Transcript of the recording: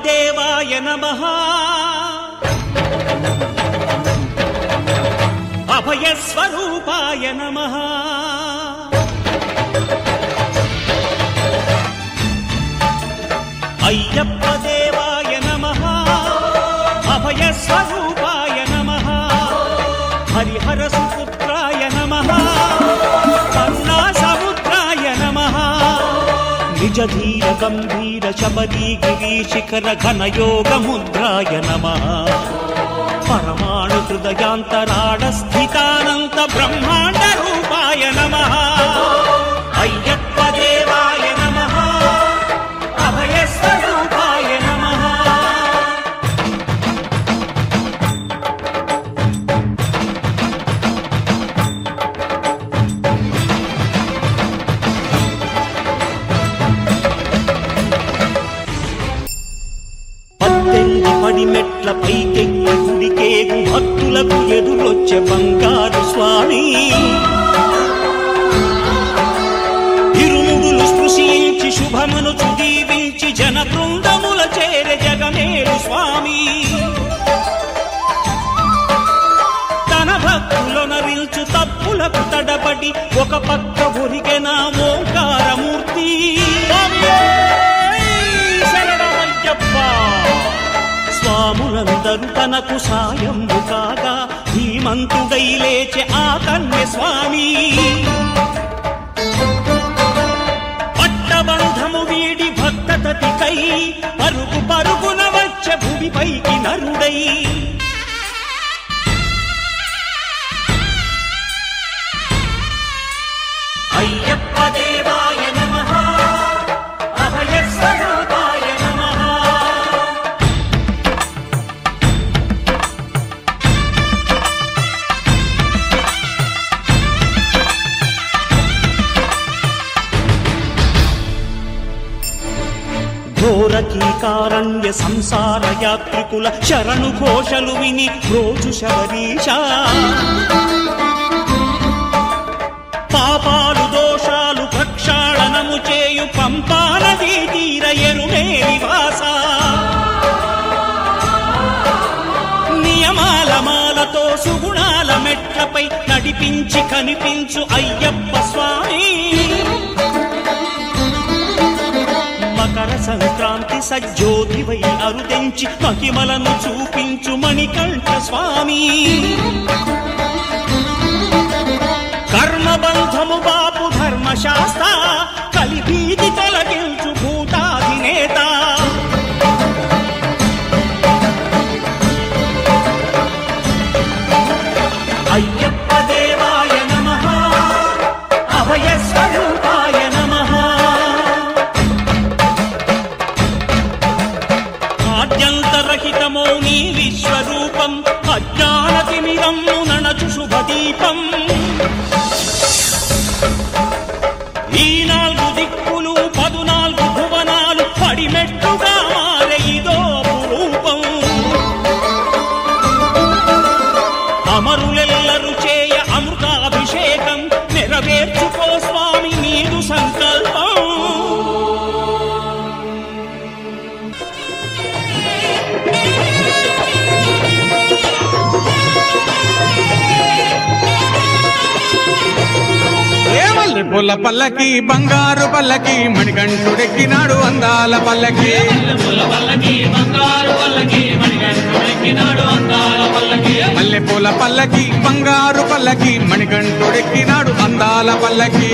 దేవాయ నమః అభయస్వరూపాయ నమః అయ్యప్ప దేవాయ నమః అభయస్వరూపాయ నమః హరిహర సుపుత్రాయ నమః కరుణా సముద్రాయ నమః నిజ ధీర గంభీర శబరీ గిరి శిఖర ఘన యోగ ముద్రాయ నమః పరమాణు హృదయాంతరాడ స్థితానంత బ్రహ్మాండ రూపాయ నమః అయ్యప్ప దేవాయ నమః అభయస్వరూపాయ నమః పడి మెట్ల పైకెక్కి గుడికేగు భక్తులకు ఎదురొచ్చే బంగారు స్వామి ఇరుముడులు స్పృశించి శుభమును దీవించి జన బృందముల చేరే జగమేలు స్వామి తన భక్తులొనరిల్చు తప్పులకు తడబడి ఒక పక్క ఒరిగెన ఓంకారమూర్తి స్వాములందరూ తనకు సాయము కాగా ధీమంతుడై లేచే ఆ కన్య స్వామి పట్టబంధము వీడి భక్తతతికై పరుగు పరుగున వచ్చే భూమిపైకి నరుడై అయ్యప్ప దేవాయ నమః అభయస్వరూపాయ నమః ఘోరకీకారణ్య సంసార యాత్రికుల శరణు ఘోషలు విని రోజు శబరీష పాపాలు దోషాలు ప్రక్షాళనము చేయు పంపా నదీ తీర ఎరుమే నివాస నియమాల మాలతో సుగుణాల మెట్లపై నడిపించి కనిపించు అయ్యప్ప స్వామి మకర సంక్రాంతి సజ్జోతివై అరుదెంచి మహిమలను చూపించు మణికంఠ స్వామి కర్మబంధము బాపు ధర్మశాస్త్ర కలిభీతి తొలగించు భూతాధినేత అయ్యప్ప దేవాయ నమః అభయస్వరూపాయ నమః ఆద్యంతరహితమో నీ విశ్వరూపం అజ్ఞానతిమిరము నణచు శుభదీపం ఈ 4 దిక్కులు 14 భువనాలు పడిమెట్టుగా మారే ఇదో రూపం అమరులెల్లరు చేయ అమృతాభిషేకం నెరవేర్చుకో స్వామి నీదు సంకల్పం పుల్ల పల్లకి బంగారు పల్లకి మణికంఠుడెక్కినాడు అందాల పల్లకి మల్లె పూల పల్లకి బంగారు పల్లకి మణికంఠుడెక్కినాడు అందాల పల్లకి